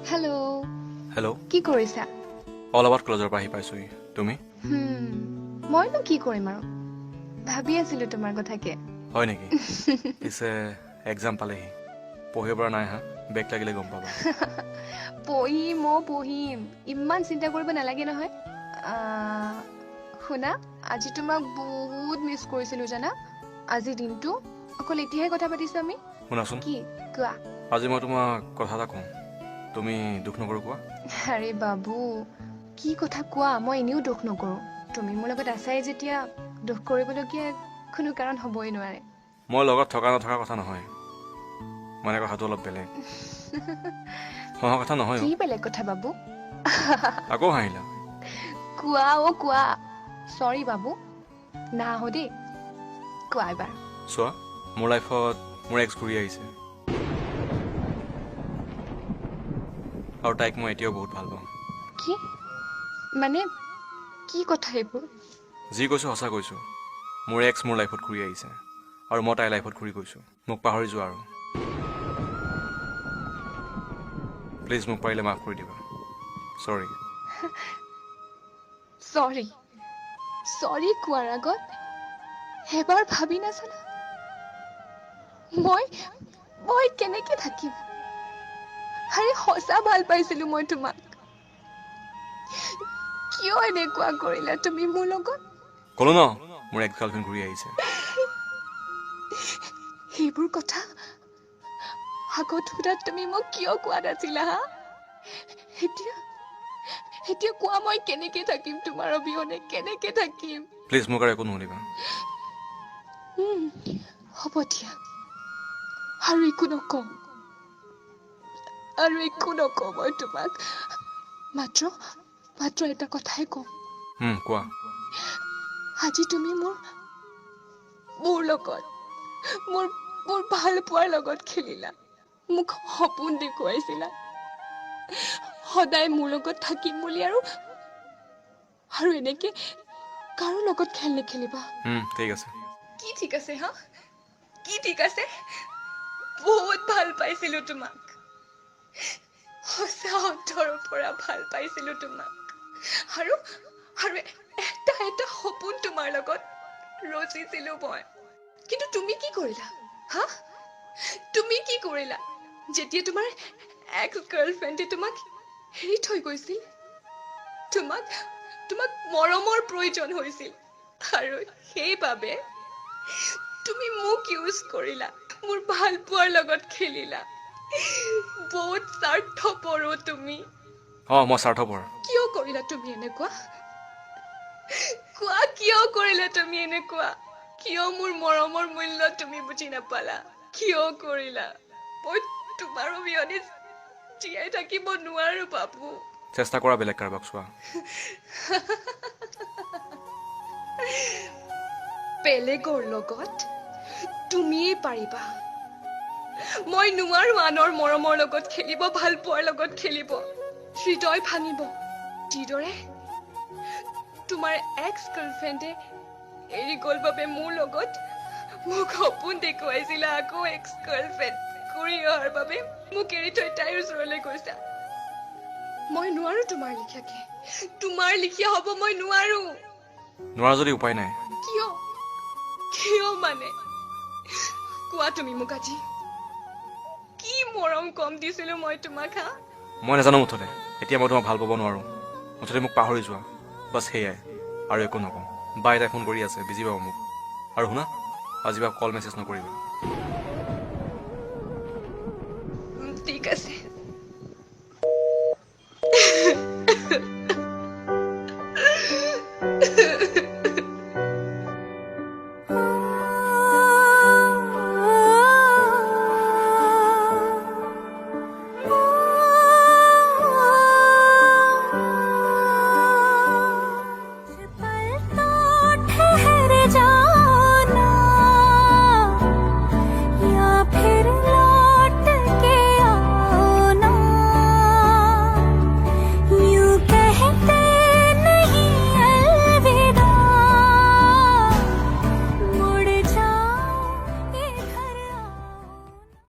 Hello' hello' কি কৰিছা? All about কলেজৰ পৰা আহি পাইছোহি। তুমি? মইনো কি কৰিম আৰু ভাবি আছিলো তোমাৰ কথাকে। হয় নেকি? পিছে এক্সাম পালেহি, পঢ়িব পৰা নাই হা? বেক লাগিলে গম পাবা। পঢ়িম ইমান চিন্তা কৰিব নালাগে নহয়। শুনা, আজি তোমাক বহুত মিছ কৰিছিলো জানা। আজি দিনটো অকল এতিয়াহে কথা পাতিছো আমি। শুনাচোন, কি কোৱা? আজি মই তোমাক কথা এটা কওঁ, তুমি দুখ নকৰো কোৱা? আৰে বাবু, কি কথা কোৱা? মই এনেও দুখ নকৰো। তুমি মোৰ লগত আছাই যেতিয়া দুখ কৰিবলগীয়া কোনো কাৰণ হ'বই নোৱাৰে। মই লগত থকা নথকাৰ কথা নহয়, মানে কথাটো অলপ বেলেগ। হহা কথা নহয়। কি বেলেগ কথা বাবু? আকৌ হাঁহিলা। কোৱা। চৰি বাবু, নাহাঁহো দেই। কোৱা এবাৰ। চোৱা, মোৰ লাইফত মোৰ এক্স ঘূৰি আহিছে, আৰু তাইক মই এতিয়াও বহুত ভাল পাওঁ। কি মানে, কি কথা এইবোৰ? যি কৈছোঁ সঁচা কৈছোঁ। মোৰ এক্স মোৰ লাইফত ঘূৰি আহিছে, আৰু মই তাইৰ লাইফত ঘূৰি গৈছোঁ। মোক পাহৰি যোৱা আৰু প্লিজ, মোক পাৰিলে মাফ কৰি দিবা। চৰি। চৰি কোৱাৰ আগত এবাৰ ভাবি নাচালা? মই কেনেকে থাকিম? আৰে সঁচা ভাল পাইছিলো মই তোমাক। কিয় এনেকুৱা কৰিলা তুমি মোৰ লগত? ক'লো ন, মোৰ এক্স গাৰ্লফ্ৰেণ্ড ঘূৰি আহিছে। সেইবোৰ কথা আগত সোধাত তুমি মোক কিয় কোৱা নাছিলা হা? এতিয়া কোৱা, মই কেনেকে থাকিম তোমাৰ অবিহনে? কেনেকে থাকিম? প্লিজ, মোক আৰু একো নুশুনিবা। হ'ব দিয়া, আৰু একো নকওঁ মই তোমাক। মাত্ৰ এটা কথাই কওঁ। কোৱা। আজি তুমি মোৰ লগত, মোৰ ভাল পোৱাৰ লগত খেলিলা। মোক সপোন দেখুৱাইছিলা সদায় মোৰ লগত থাকিম বুলি, আৰু এনেকে কাৰো লগত খেল নেখেলিবা। ঠিক আছে। কি ঠিক আছে হা? কি ঠিক আছে? বহুত ভাল পাইছিলো তোমাক, সঁচা অন্তৰৰ পৰা ভাল পাইছিলো তোমাক, আৰু এটা সপোন তোমাৰ লগত ৰচিছিলো মই। কিন্তু তুমি কি কৰিলা হা? তুমি কি কৰিলা যেতিয়া তোমাৰ এক্স গাৰ্লফ্ৰেণ্ডে তোমাক এৰি থৈ গৈছিল? তোমাক মৰমৰ প্ৰয়োজন হৈছিল, আৰু সেইবাবে তুমি মোক ইউজ কৰিলা, মোৰ ভাল পোৱাৰ লগত খেলিলা। বহুত স্বাৰ্থপৰ তুমি। মই স্বাৰ্থপৰ। কিয় কৰিলা তুমি এনেকুৱা? কোৱা, কিয় কৰিলা তুমি এনেকুৱা? কিয় মোৰ মৰমৰ মূল্য তুমি বুজি নাপালা? কিয় কৰিলা? মই তোমাৰ অবিহনে জীয়াই থাকিব নোৱাৰো বাবু। চেষ্টা কৰা বেলেগ কাৰোবাক চোৱা। বেলেগৰ লগত তুমিয়ে পাৰিবা, মই নোৱাৰো আনৰ মৰমৰ লগত খেলিব, ভাল পোৱাৰ লগত খেলিব, হৃদয় ভাঙিব। যিদৰে তোমাৰ এক্স গাৰ্লফ্ৰেণ্ডে এৰি গ'ল বাবে মোৰ লগত মোক সপোন দেখুৱাইছিলা, আকৌ এক্স গাৰ্লফ্ৰেণ্ড ঘূৰি অহাৰ বাবে মোক এৰি থৈ তাইৰ ওচৰলৈ গৈছা। মই নোৱাৰো তোমাৰ লিখীয়া হ'ব মই নোৱাৰো। নোৱাৰা যদি উপায় নাই। কিয় মানে? কোৱা তুমি মোক আজি। কি মৰম কম দিছিলো মই তোমাক হা? মই নাজানো মুঠতে, এতিয়া মই তোমাক ভাল পাব নোৱাৰো। মুঠতে মোক পাহৰি যোৱা, বাছ সেয়াই, আৰু একো নকওঁ। বাই তাই ফোন কৰি আছে, বিজি পাব মোক। আৰু শুনা, আজি বা কল মেছেজ নকৰিবা। ঠিক আছে।